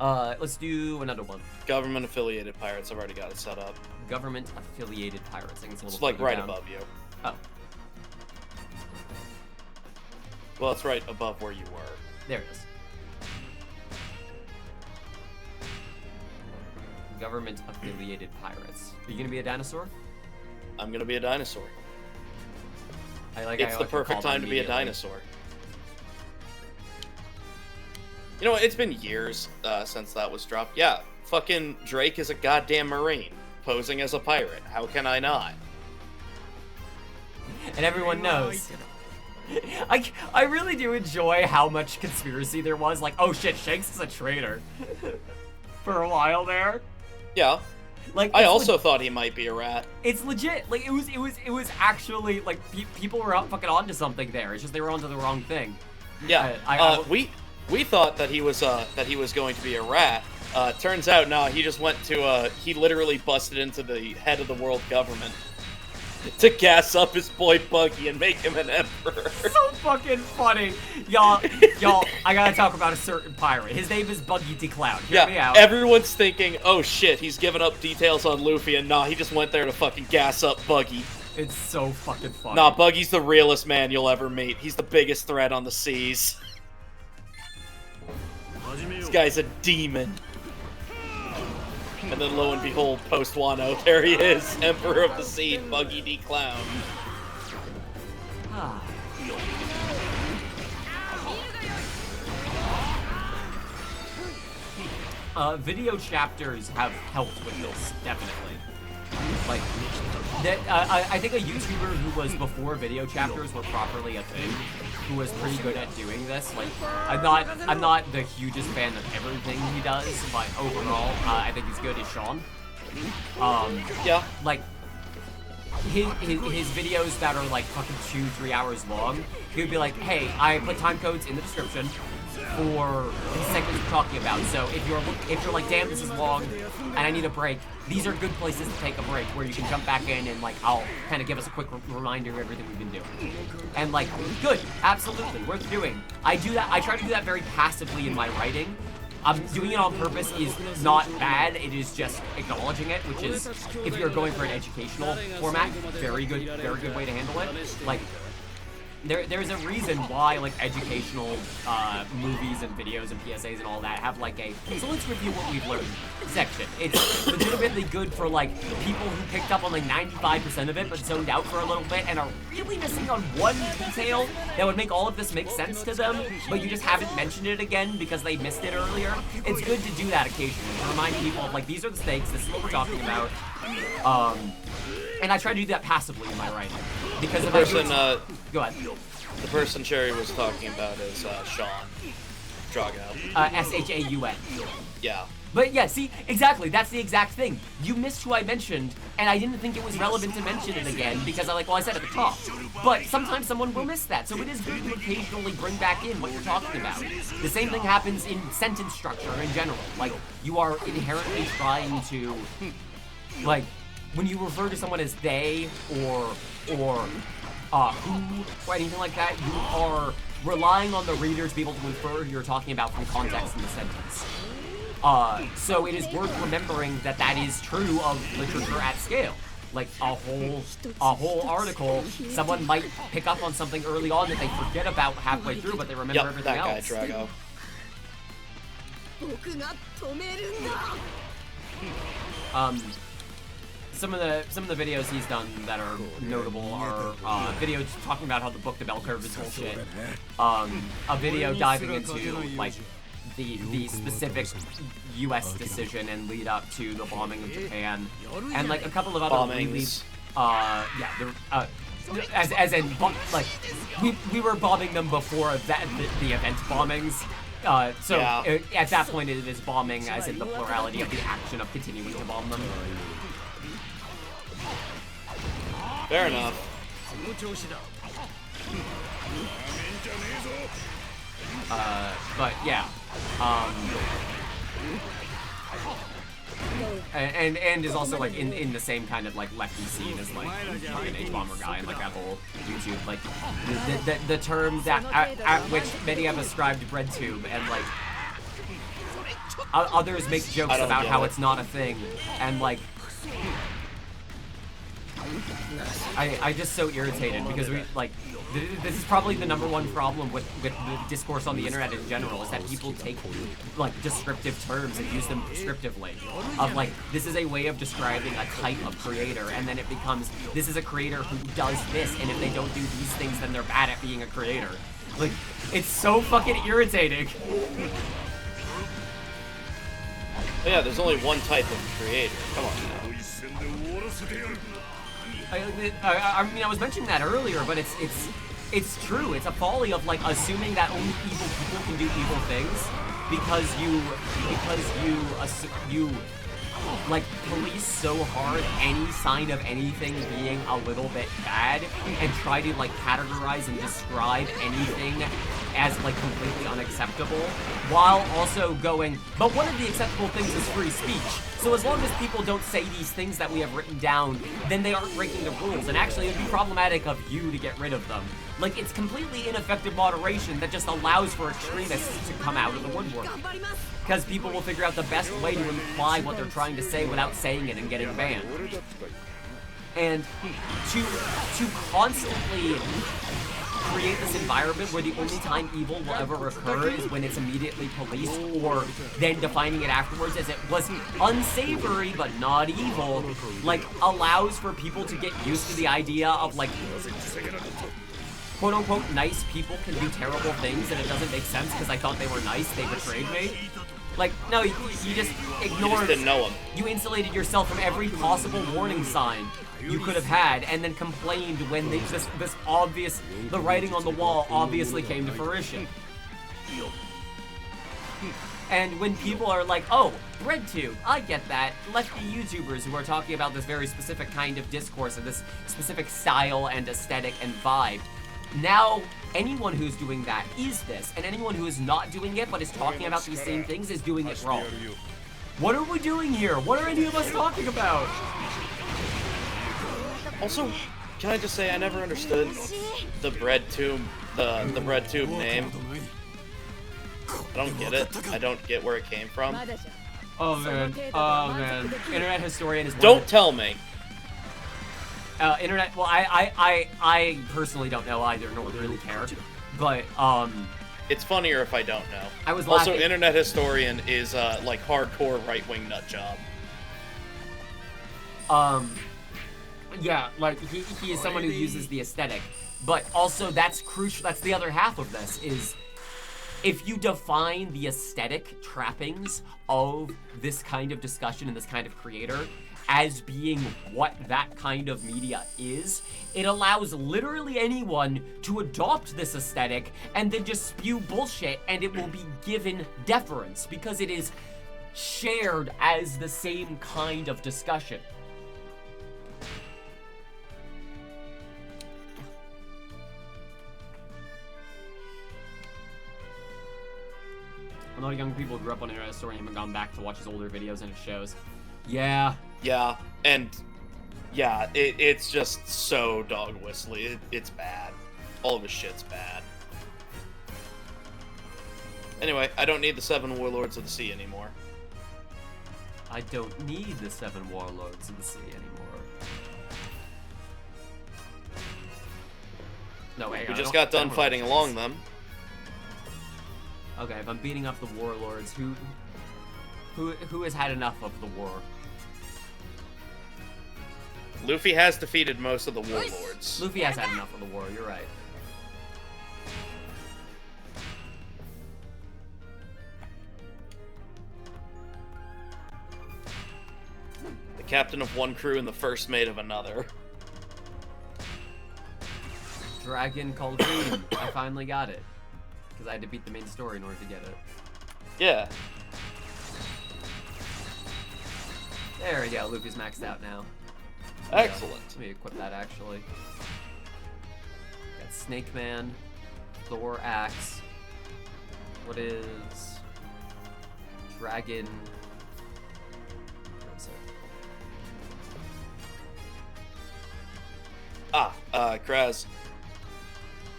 Let's do another one. Government-affiliated pirates. I've already got it set up. Government-affiliated pirates. I think it's a little It's like right down. above you. Oh. Well, it's right above where you were. There it is. Government-affiliated pirates. Are you gonna be a dinosaur? I'm gonna be a dinosaur. It's the perfect time to be a dinosaur. You know what? It's been years since that was dropped. Yeah, fucking Drake is a goddamn Marine, posing as a pirate. How can I not? And everyone knows. I really do enjoy how much conspiracy there was. Like, oh shit, Shanks is a traitor. For a while there. Yeah. Like, I also thought he might be a rat. It's legit. Like, it was actually like people were fucking onto something there. It's just they were onto the wrong thing. Yeah. We thought that he was going to be a rat. Turns out, no, he just went to he literally busted into the head of the world government to gas up his boy Buggy and make him an emperor. So fucking funny. Y'all, I gotta talk about a certain pirate. His name is Buggy DeCloud. Hear me out. Everyone's thinking, oh shit, he's giving up details on Luffy, and nah, he just went there to fucking gas up Buggy. It's so fucking funny. Nah, Buggy's the realest man you'll ever meet. He's the biggest threat on the seas. This guy's a demon. And then lo and behold, post Wano, there he is, Emperor of the Sea, Buggy DeClown. Video chapters have helped with this, definitely. Like, I think a YouTuber who was before video chapters were properly a thing, who was pretty good at doing this. Like, I'm not the hugest fan of everything he does, but overall, I think he's good as Sean. Yeah. Like, his videos that are like fucking 2-3 hours long, he would be like, hey, I put time codes in the description for the segments we're talking about. So if you're like, damn, this is long and I need a break, these are good places to take a break where you can jump back in and like I'll kind of give us a quick reminder of everything we've been doing. And like, good, absolutely, worth doing. I do that. I try to do that very passively in my writing. Doing it on purpose is not bad. It is just acknowledging it, which is, if you're going for an educational format, very good way to handle it. Like, there's a reason why like educational movies and videos and PSAs and all that have like a so let's review what we've learned section. It's legitimately good for like people who picked up on like 95% of it but zoned out for a little bit and are really missing on one detail that would make all of this make sense to them, but you just haven't mentioned it again because they missed it earlier. It's good to do that occasionally, to remind people of like, these are the stakes, this is what we're talking about. And I try to do that passively in my writing. Because if go ahead. The person Sheri was talking about is Sean Drago. S-H-A-U-N. Yeah. But yeah, see, exactly, that's the exact thing. You missed who I mentioned, and I didn't think it was relevant to mention it again because I said at the top. But sometimes someone will miss that, so it is good to occasionally bring back in what you're talking about. The same thing happens in sentence structure in general. Like, you are inherently trying to, like, when you refer to someone as they or who or anything like that, you are relying on the reader to be able to infer who you're talking about from context in the sentence. So it is worth remembering that that is true of literature at scale. Like a whole article, someone might pick up on something early on that they forget about halfway through, but they remember everything else. That guy, Drago. Some of the videos he's done that are notable are videos talking about how the book The Bell Curve is bullshit. A video diving into like the specific U.S. decision and lead up to the bombing of Japan, and like a couple of other really, as in like we were bombing them before the event bombings. At that point it is bombing as in the plurality of the action of continuing to bomb them. Fair enough. But yeah, and is also like in the same kind of like lefty scene as like fucking H-Bomber guy and like that whole YouTube like the term that at which many have ascribed breadtube, and like others make jokes about how it's not a thing, and like I just so irritated because we like this is probably the #1 problem with the discourse on the internet in general, is that people take like descriptive terms and use them prescriptively. Of like, this is a way of describing a type of creator, and then it becomes, this is a creator who does this, and if they don't do these things, then they're bad at being a creator. Like, it's so fucking irritating. Yeah, there's only one type of creator. Come on now. I mean, I was mentioning that earlier, but it's true. It's a folly of like assuming that only evil people can do evil things because you like police so hard any sign of anything being a little bit bad and try to like categorize and describe anything as like completely unacceptable, while also going, but one of the acceptable things is free speech. So as long as people don't say these things that we have written down, then they aren't breaking the rules, and actually it would be problematic of you to get rid of them. Like, it's completely ineffective moderation that just allows for extremists to come out of the woodwork. Because people will figure out the best way to imply what they're trying to say without saying it and getting banned. And to constantly create this environment where the only time evil will ever occur is when it's immediately policed, or then defining it afterwards as it was unsavory but not evil, like, allows for people to get used to the idea of, like, quote-unquote nice people can do terrible things, and it doesn't make sense because I thought they were nice, they betrayed me. Like, no, you just ignored... You just didn't know them. You insulated yourself from every possible warning sign you could have had, and then complained when this obvious, the writing on the wall obviously came to fruition. And when people are like, oh, RedTube, I get that, lefty YouTubers who are talking about this very specific kind of discourse and this specific style and aesthetic and vibe, now anyone who's doing that is this, and anyone who is not doing it but is talking about these same things is doing it wrong. What are we doing here? What are any of us talking about? Also, can I just say I never understood the BreadTube, the BreadTube name. I don't get it. I don't get where it came from. Oh man. Internet historian is. Don't tell me. Internet. Well, I personally don't know either, nor really care. But it's funnier if I don't know. I was also laughing. Internet historian is like hardcore right-wing nut job. Yeah, like he is someone who uses the aesthetic, but also that's crucial. That's the other half of this is, if you define the aesthetic trappings of this kind of discussion and this kind of creator as being what that kind of media is, it allows literally anyone to adopt this aesthetic and then just spew bullshit, and it will be given deference because it is shared as the same kind of discussion. A lot of young people grew up on Internet Story and haven't gone back to watch his older videos and his shows. Yeah. Yeah, and yeah, it's just so dog whistly. It's bad. All of his shit's bad. Anyway, I don't need the 7 Warlords of the Sea anymore. I don't need the 7 Warlords of the Sea anymore. No, wait, We just got done fighting along them. Okay, if I'm beating up the Warlords, who has had enough of the war? Luffy has defeated most of the Warlords. Luffy has had enough of the war, you're right. The captain of one crew and the first mate of another. Dragon Cauldron. I finally got it. Because I had to beat the main story in order to get it. Yeah. There we go, Luffy's maxed out now. Excellent. Let me equip that, actually. Got Snake Man, Thor Axe. What is... Dragon... Where is it? Kraz.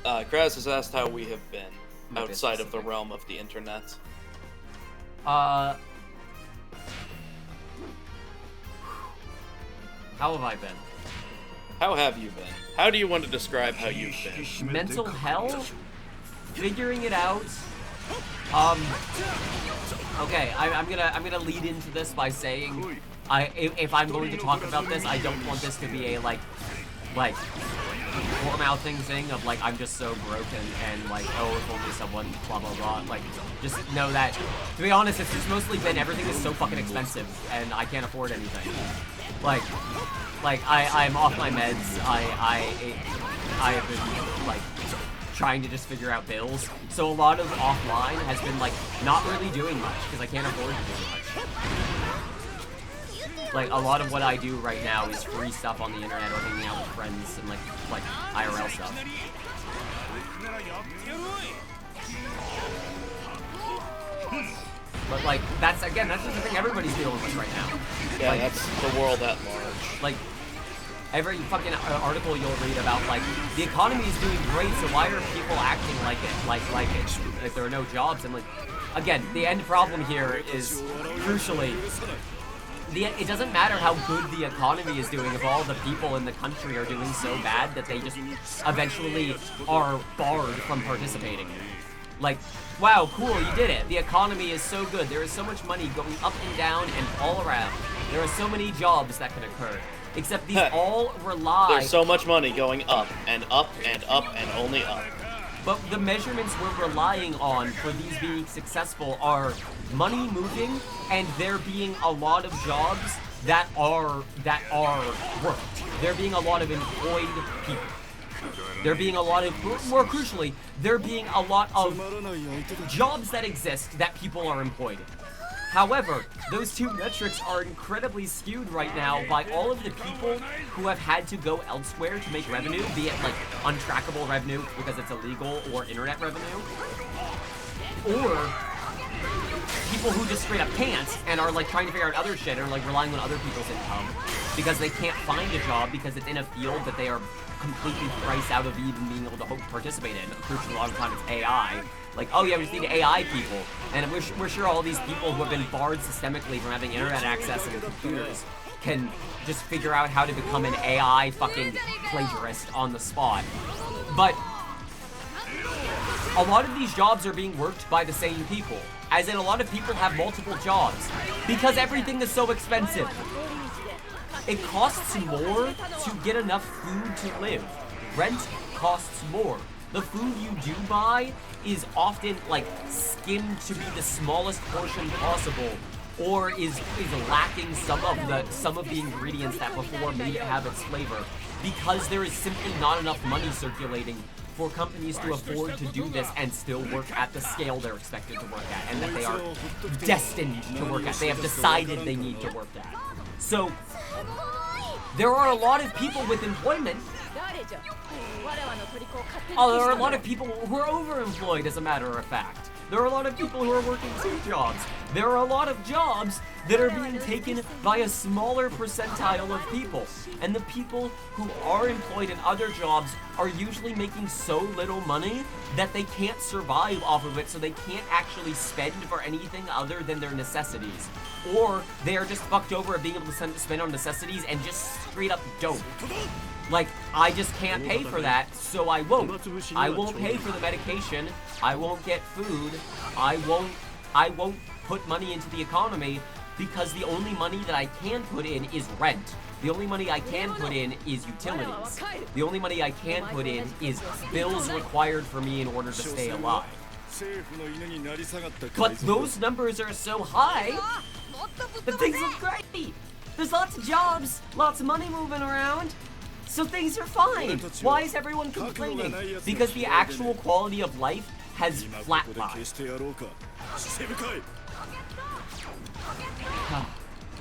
Kraz has asked how we have been Okay, outside of the specific. realm of the internet. How have I been? How have you been? How do you want to describe how you've been? Mental hell? Figuring it out. Okay, I'm gonna lead into this by saying, if I'm going to talk about this, I don't want this to be a like four-mouthing thing of like I'm just so broken and like, oh, if only someone blah blah blah. Like, just know that, to be honest, it's just mostly been everything is so fucking expensive and I can't afford anything. Like I'm off my meds. I have been like trying to just figure out bills. So a lot of offline has been like not really doing much because I can't afford to do much. Like, a lot of what I do right now is free stuff on the internet or hanging out with friends and, like IRL stuff. But, like, that's just the thing everybody's dealing with right now. Yeah, like, that's the world at large. Like, every fucking article you'll read about, like, the economy is doing great, so why are people acting like it? Like there are no jobs. And, like, again, the end problem here is, crucially, it doesn't matter how good the economy is doing if all the people in the country are doing so bad that they just eventually are barred from participating. Like, wow, cool, you did it. The economy is so good. There is so much money going up and down and all around. There are so many jobs that can occur. Except these all rely... There's so much money going up and up and up and only up. But the measurements we're relying on for these being successful are money moving and there being a lot of jobs that are worked. There being a lot of employed people. There being a lot of, more crucially, there being a lot of jobs that exist that people are employed in. However, those two metrics are incredibly skewed right now by all of the people who have had to go elsewhere to make revenue, be it like untrackable revenue because it's illegal or internet revenue, or people who just straight up can't and are like trying to figure out other shit or like relying on other people's income because they can't find a job because it's in a field that they are completely priced out of even being able to participate in. Crucially, a lot of the time it's AI. Like, oh yeah, we just need AI people. And we're sure all these people who have been barred systemically from having internet access and computers can just figure out how to become an AI fucking plagiarist on the spot. But a lot of these jobs are being worked by the same people. As in, a lot of people have multiple jobs because everything is so expensive. It costs more to get enough food to live. Rent costs more. The food you do buy is often like skimmed to be the smallest portion possible, or is lacking some of the ingredients that before made it have its flavor, because there is simply not enough money circulating for companies to afford to do this and still work at the scale they're expected to work at, and that they are destined to work at. They have decided they need to work at. So there are a lot of people with employment. There are a lot of people who are overemployed, as a matter of fact. There are a lot of people who are working 2 jobs. There are a lot of jobs that are being taken by a smaller percentile of people. And the people who are employed in other jobs are usually making so little money that they can't survive off of it, so they can't actually spend for anything other than their necessities. Or they are just fucked over at being able to spend on necessities and just straight up don't. Like, I just can't pay for that, so I won't. I won't pay for the medication. I won't get food. I won't put money into the economy because the only money that I can put in is rent. The only money I can put in is utilities. The only money I can put in is bills required for me in order to stay alive. But those numbers are so high that things look great. There's lots of jobs, lots of money moving around. So things are fine. Why is everyone complaining? Because the actual quality of life has flatlined.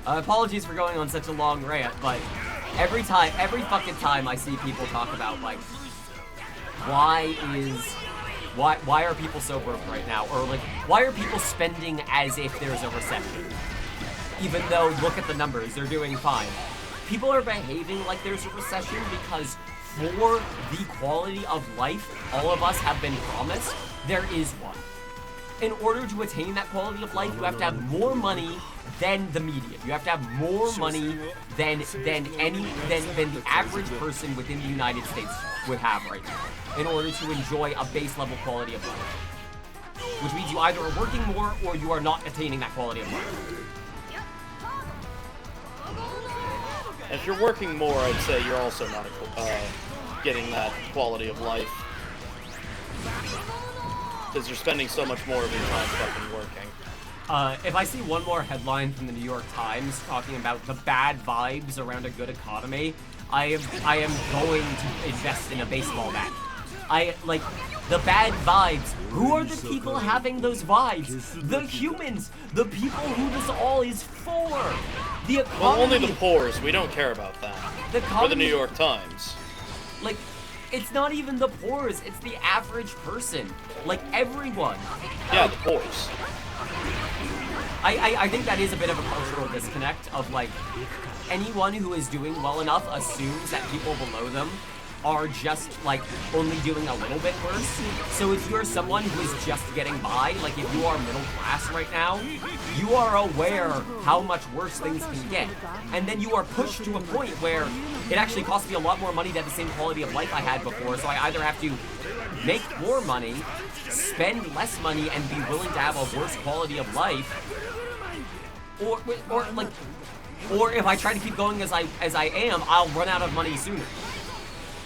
Apologies for going on such a long rant, but every fucking time I see people talk about, like, why are people so broke right now? Or, like, why are people spending as if there's a recession? Even though, look at the numbers, they're doing fine. People are behaving like there's a recession because for the quality of life all of us have been promised, there is one. In order to attain that quality of life, you have to have more money than the median. You have to have more money than the average person within the United States would have right now in order to enjoy a base level quality of life. Which means you either are working more or you are not attaining that quality of life. If you're working more, I'd say you're also not getting that quality of life. Because you're spending so much more of your time fucking working. If I see one more headline from the New York Times talking about the bad vibes around a good economy, I am going to invest in a baseball bat. The bad vibes. Who are the people having those vibes? The humans. The people who this all is for. The economy. Well, only the poors. We don't care about that. Or the New York Times. Like, it's not even the poors. It's the average person. Like, everyone. Yeah, the poors. I think that is a bit of a cultural disconnect of, like, anyone who is doing well enough assumes that people below them are just, like, only doing a little bit worse. So if you're someone who is just getting by, like if you are middle class right now, you are aware how much worse things can get. And then you are pushed to a point where it actually costs me a lot more money to have the same quality of life I had before, so I either have to make more money, spend less money, and be willing to have a worse quality of life, or if I try to keep going as I am, I'll run out of money sooner.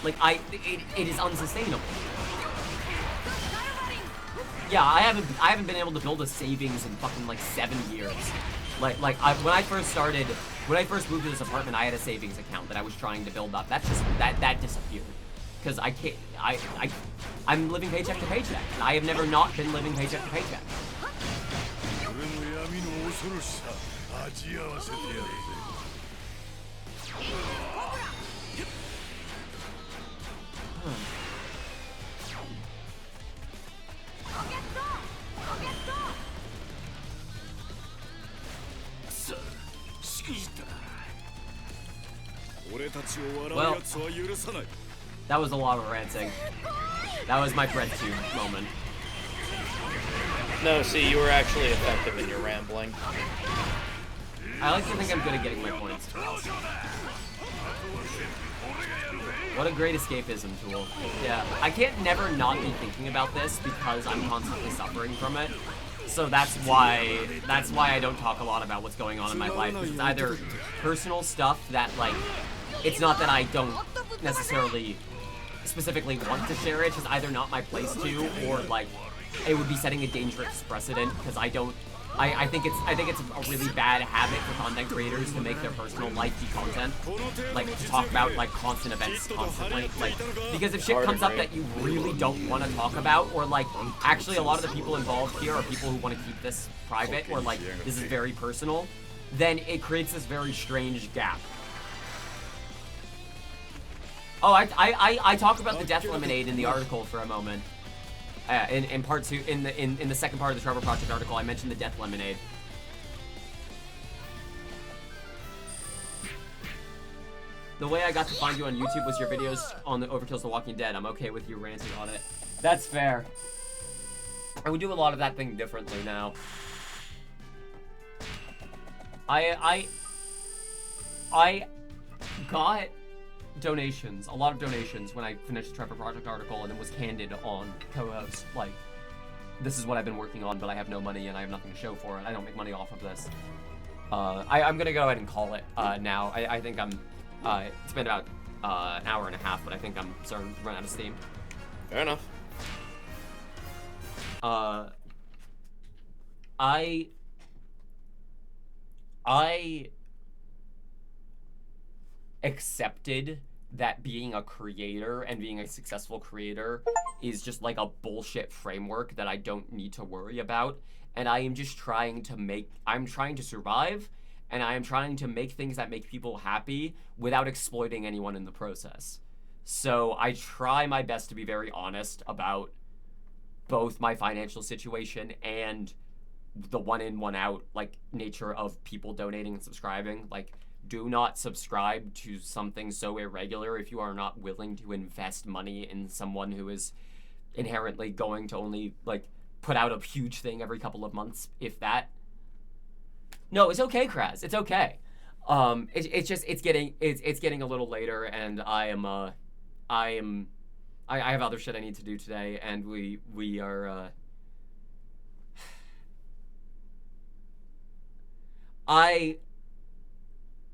Like, it is unsustainable. Yeah, I haven't been able to build a savings in fucking like 7 years. When I first moved to this apartment, I had a savings account that I was trying to build up. That disappeared. Because I'm living paycheck to paycheck. And I have never not been living paycheck to paycheck. Well, that was a lot of ranting. That was my breadtube moment. No, see, you were actually effective in your rambling. I like to think I'm good at getting my points. What a great escapism tool. Yeah, I can't never not be thinking about this because I'm constantly suffering from it. So that's why I don't talk a lot about what's going on in my life. It's either personal stuff that, like, it's not that I don't necessarily specifically want to share it, it's just either not my place to, or like it would be setting a dangerous precedent because I think it's a really bad habit for content creators to make their personal life be content, like to talk about like constant events constantly, like because if shit comes up that you really don't want to talk about, or like actually a lot of the people involved here are people who want to keep this private, or like this is very personal, then it creates this very strange gap. Oh, I talk about the death lemonade in the article for a moment. In part 2, in the second part of the Trevor Project article, I mentioned the Death Lemonade. The way I got to find you on YouTube was your videos on the Overkill's The Walking Dead. I'm okay with you ranting on it. That's fair. I would do a lot of that thing differently now. I got donations, a lot of donations when I finished the Trevor Project article, and it was candid on co-host, like, this is what I've been working on, but I have no money and I have nothing to show for it. I don't make money off of this. I'm gonna go ahead and call it now. I think I'm, it's been about an hour and a half, but I think I'm starting to run out of steam. Fair enough. I accepted that being a creator and being a successful creator is just like a bullshit framework that I don't need to worry about. And I am just trying to I'm trying to survive, and I am trying to make things that make people happy without exploiting anyone in the process. So I try my best to be very honest about both my financial situation and the one in, one out, like, nature of people donating and subscribing. Like, do not subscribe to something so irregular if you are not willing to invest money in someone who is inherently going to only, like, put out a huge thing every couple of months, if that. No, it's okay, Kraz. It's okay. It's just, it's getting a little later, and I have other shit I need to do today, and we are, I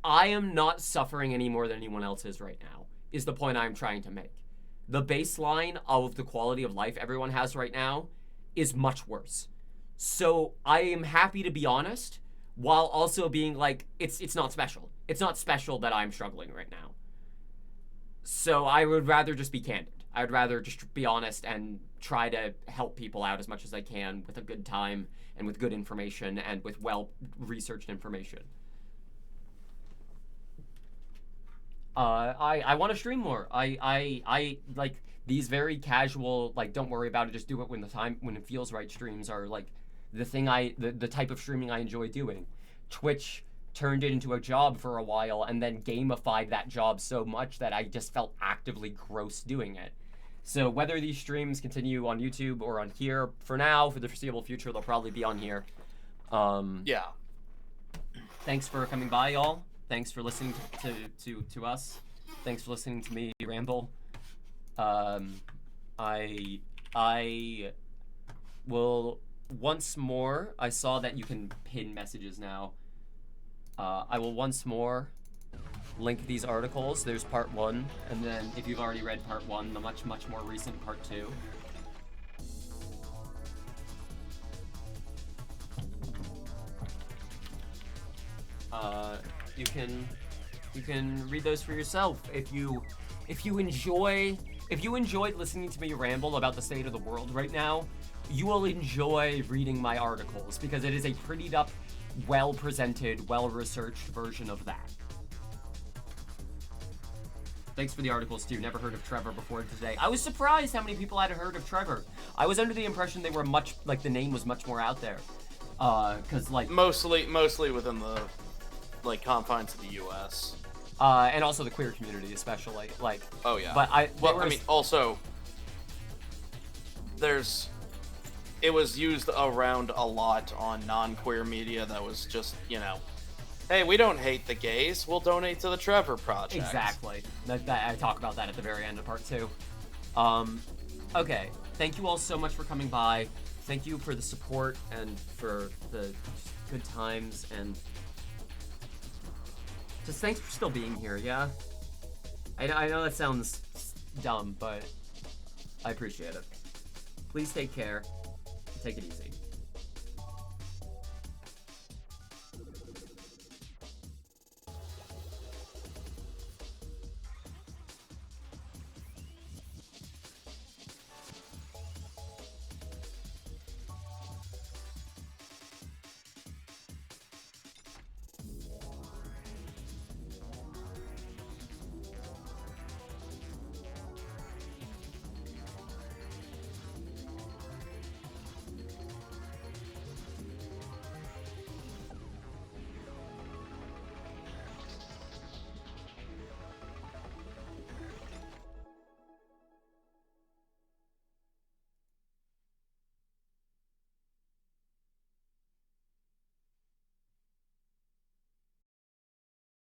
am not suffering any more than anyone else is right now, is the point I'm trying to make. The baseline of the quality of life everyone has right now is much worse. So I am happy to be honest, while also being like, it's not special. It's not special that I'm struggling right now. So I would rather just be candid. I would rather just be honest and try to help people out as much as I can with a good time and with good information and with well-researched information. I want to stream more. I like these very casual, like, don't worry about it, just do it when it feels right streams are like the thing the type of streaming I enjoy doing. Twitch turned it into a job for a while and then gamified that job so much that I just felt actively gross doing it. So whether these streams continue on YouTube or on here, for now, for the foreseeable future, they'll probably be on here. Yeah. Thanks for coming by, y'all. Thanks for listening to us. Thanks for listening to me ramble. I will once more. I saw that you can pin messages now. I will once more link these articles. There's part 1, and then if you've already read part 1, the much more recent part 2. You can read those for yourself if you enjoyed listening to me ramble about the state of the world right now. You will enjoy reading my articles because it is a prettied up, well presented, well researched version of that. Thanks for the articles too. Never heard of Trevor before today. I was surprised how many people had heard of Trevor. I was under the impression they were the name was much more out there. Cause like mostly within the confines of the US. And also the queer community, especially. Like, oh yeah. But also it was used around a lot on non-queer media that was just, hey, we don't hate the gays, we'll donate to the Trevor Project. Exactly. I talk about that at the very end of part 2. Okay. Thank you all so much for coming by. Thank you for the support and for the good times, and just thanks for still being here, yeah? I know that sounds dumb, but I appreciate it. Please take care. Take it easy.